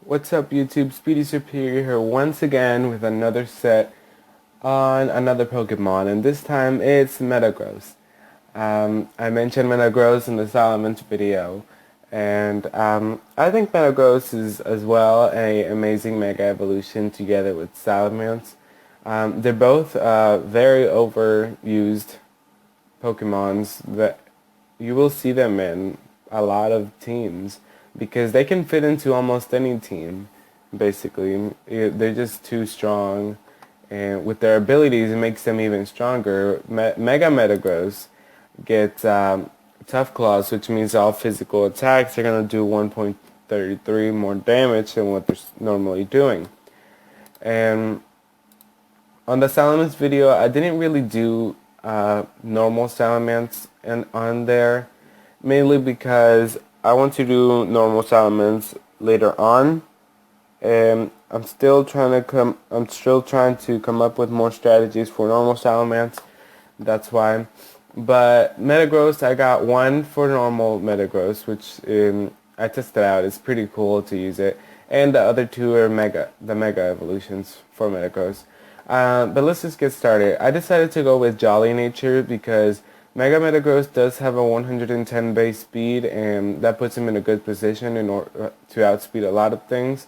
What's up YouTube, Speedy Superior here once again with another set on another Pokemon, and this time it's Metagross. I mentioned Metagross in the Salamence video, and I think Metagross is as well a amazing Mega Evolution together with Salamence. They're both very overused Pokemons that you will see them in a lot of teams because they can fit into almost any team, basically. They're just too strong, and with their abilities, it makes them even stronger. Mega Metagross gets Tough Claws, which means all physical attacks are going to do 1.33 more damage than what they're normally doing. And on the Salamence video, I didn't really do normal Salamence on there, mainly because I want to do normal Salamence later on, and I'm still trying to come up with more strategies for normal Salamence. That's why. But Metagross, I got one for normal Metagross, which I tested out. It's pretty cool to use it, and the other two are the Mega Evolutions for Metagross. But let's just get started. I decided to go with Jolly Nature because Mega Metagross does have a 110 base speed, and that puts him in a good position in order to outspeed a lot of things.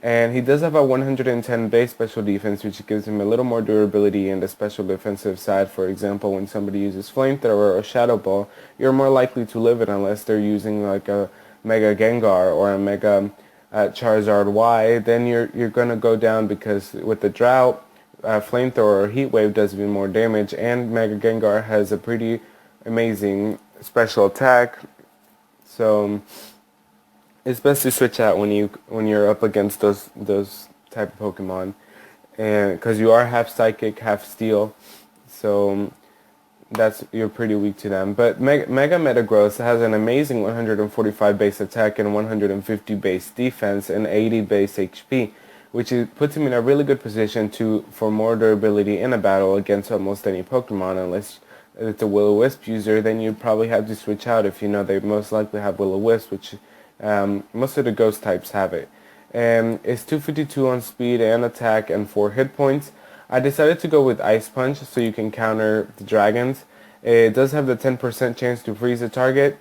And he does have a 110 base special defense, which gives him a little more durability in the special defensive side. For example, when somebody uses Flamethrower or Shadow Ball, you're more likely to live it unless they're using like a Mega Gengar or a Mega Charizard Y. Then you're gonna go down because with the Drought, Flamethrower or Heat Wave does even more damage, and Mega Gengar has a pretty amazing special attack. So it's best to switch out when you're up against those type of Pokemon, and because you are half Psychic, half Steel, so you're pretty weak to them. But Mega Metagross has an amazing 145 base attack and 150 base defense and 80 base HP, which puts him in a really good position for more durability in a battle against almost any Pokemon. Unless it's a Will-O-Wisp user, then you'd probably have to switch out if you know they most likely have Will-O-Wisp, which most of the ghost types have it. And it's 252 on speed and attack and 4 hit points. I decided to go with Ice Punch so you can counter the dragons. It does have the 10% chance to freeze a target,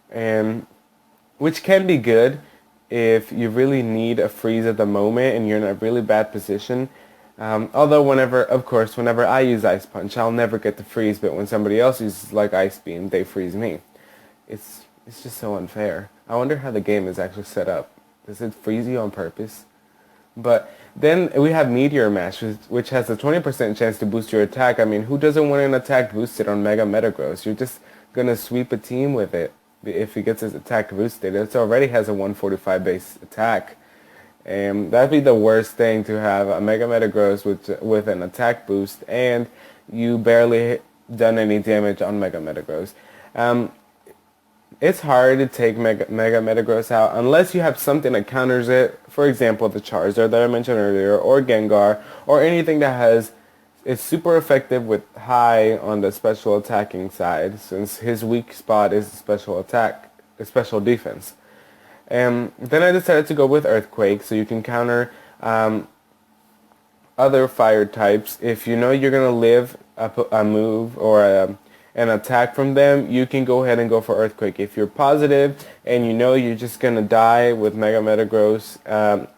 and which can be good if you really need a freeze at the moment and you're in a really bad position. Although whenever I use Ice Punch, I'll never get the freeze, but when somebody else uses like Ice Beam, they freeze me. It's just so unfair. I wonder how the game is actually set up. Does it freeze you on purpose? But then we have Meteor Mash, which has a 20% chance to boost your attack. I mean, who doesn't want an attack boosted on Mega Metagross? You're just going to sweep a team with it if he gets his attack boosted. It already has a 145 base attack. And that'd be the worst thing, to have a Mega Metagross with an attack boost and you barely done any damage on Mega Metagross. It's hard to take Mega Metagross out unless you have something that counters it. For example, the Charizard that I mentioned earlier, or Gengar, or anything that is super effective with high on the special attacking side, since his weak spot is special attack, special defense. And then I decided to go with Earthquake, so you can counter other fire types. If you know you're going to live a move or an attack from them, you can go ahead and go for Earthquake. If you're positive and you know you're just going to die with Mega Metagross,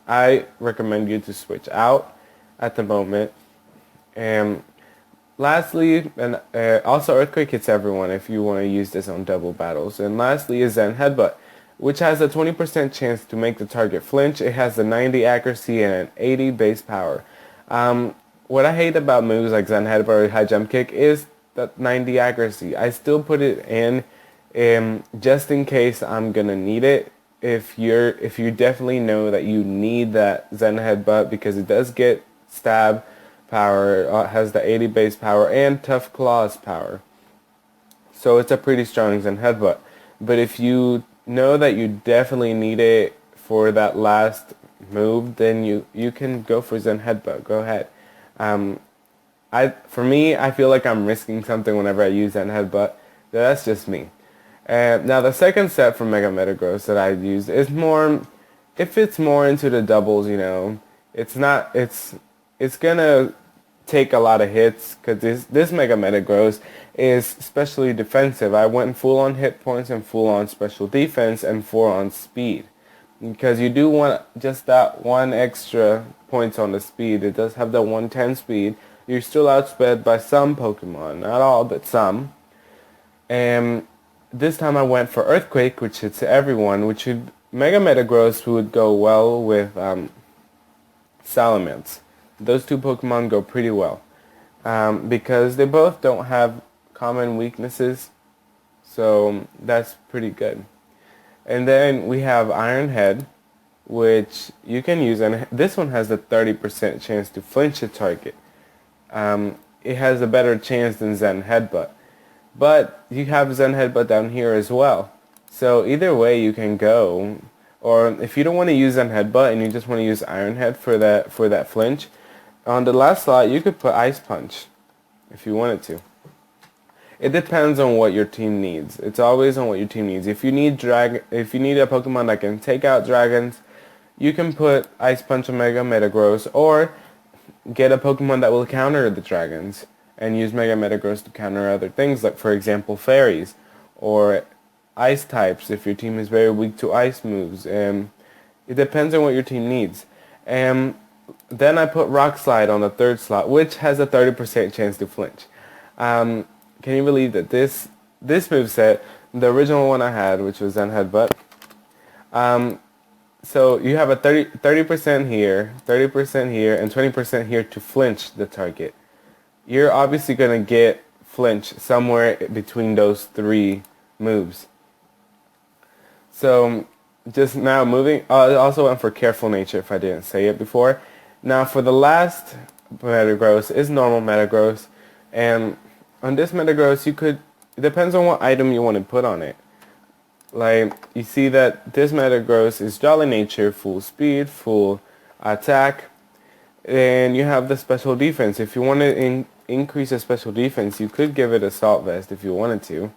I recommend you to switch out at the moment. And lastly, also Earthquake hits everyone if you want to use this on double battles. And lastly is Zen Headbutt, which has a 20% chance to make the target flinch. It has a 90 accuracy and an 80 base power. What I hate about moves like Zen Headbutt or High Jump Kick is that 90 accuracy. I still put it in just in case I'm gonna need it. If you definitely know that you need that Zen Headbutt because it does get stab power, has the 80 base power and Tough Claws power. So it's a pretty strong Zen Headbutt. But if you know that you definitely need it for that last move, then you can go for Zen Headbutt. Go ahead. For me, I feel like I'm risking something whenever I use Zen Headbutt. That's just me. Now the second set from Mega Metagross that I used is more if it's more into the doubles, you know, it's gonna take a lot of hits because this Mega Metagross is especially defensive. I went full on hit points and full on special defense and full on speed because you do want just that one extra points on the speed. It does have the 110 speed. You're still outsped by some Pokemon, not all, but some. And this time I went for Earthquake, which hits everyone, which would Mega Metagross would go well with Salamence. Those two Pokemon go pretty well because they both don't have common weaknesses, so that's pretty good. And then we have Iron Head, which you can use, and this one has a 30% chance to flinch a target. It has a better chance than Zen Headbutt. But you have Zen Headbutt down here as well. So either way you can go. Or if you don't want to use Zen Headbutt and you just want to use Iron Head for that flinch, on the last slot you could put Ice Punch if you wanted to. It depends on what your team needs. It's always on what your team needs. If you need a Pokemon that can take out dragons, you can put Ice Punch on Mega Metagross, or get a Pokemon that will counter the dragons and use Mega Metagross to counter other things, like for example fairies or ice types if your team is very weak to ice moves. It depends on what your team needs. And then I put Rock Slide on the third slot, which has a 30% chance to flinch. Can you believe that this moveset, the original one I had, which was Zen Headbutt, so you have a 30% here, 30% here, and 20% here to flinch the target. You're obviously going to get flinch somewhere between those three moves. So just now moving, I also went for Careful Nature if I didn't say it before. Now for the last Metagross is normal Metagross, and on this Metagross it depends on what item you want to put on it. Like, you see that this Metagross is Jolly Nature, full speed, full attack, and you have the special defense. If you want to increase the special defense, you could give it Assault Vest if you wanted to.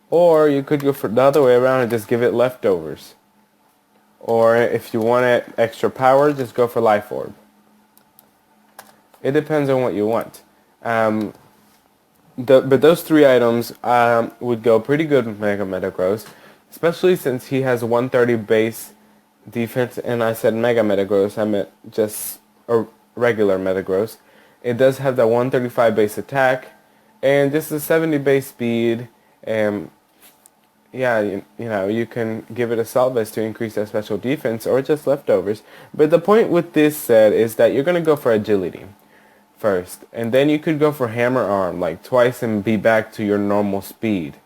Or you could go for the other way around and just give it Leftovers. Or if you wanted extra power, just go for Life Orb. It depends on what you want. But those three items would go pretty good with Mega Metagross, especially since he has 130 base defense, and I said Mega Metagross, I meant just a regular Metagross. It does have that 135 base attack, and just a 70 base speed, and yeah, you know, you can give it Assault Vest to increase that special defense, or just Leftovers. But the point with this set is that you're going to go for Agility first, and then you could go for Hammer Arm like twice and be back to your normal speed.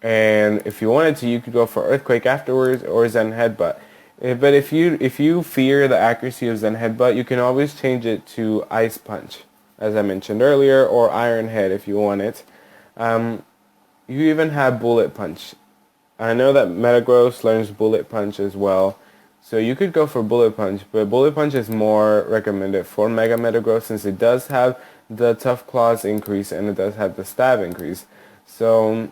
And if you wanted to, you could go for Earthquake afterwards or Zen Headbutt. But if you fear the accuracy of Zen Headbutt, you can always change it to Ice Punch, as I mentioned earlier, or Iron Head if you want it. You even have Bullet Punch. I know that Metagross learns Bullet Punch as well, so you could go for Bullet Punch, but Bullet Punch is more recommended for Mega Metagross since it does have the Tough Claws increase and it does have the Stab increase. So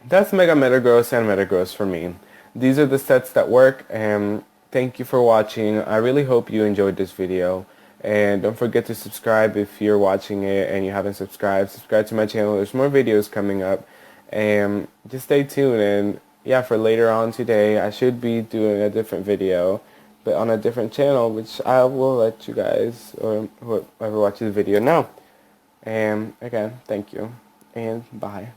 that's Mega Metagross and Metagross for me. These are the sets that work, and thank you for watching. I really hope you enjoyed this video, and don't forget to subscribe if you're watching it and you haven't subscribed. Subscribe to my channel. There's more videos coming up, and just stay tuned. And yeah, for later on today I should be doing a different video, but on a different channel, which I will let you guys or whoever watches the video know. And again, thank you and bye.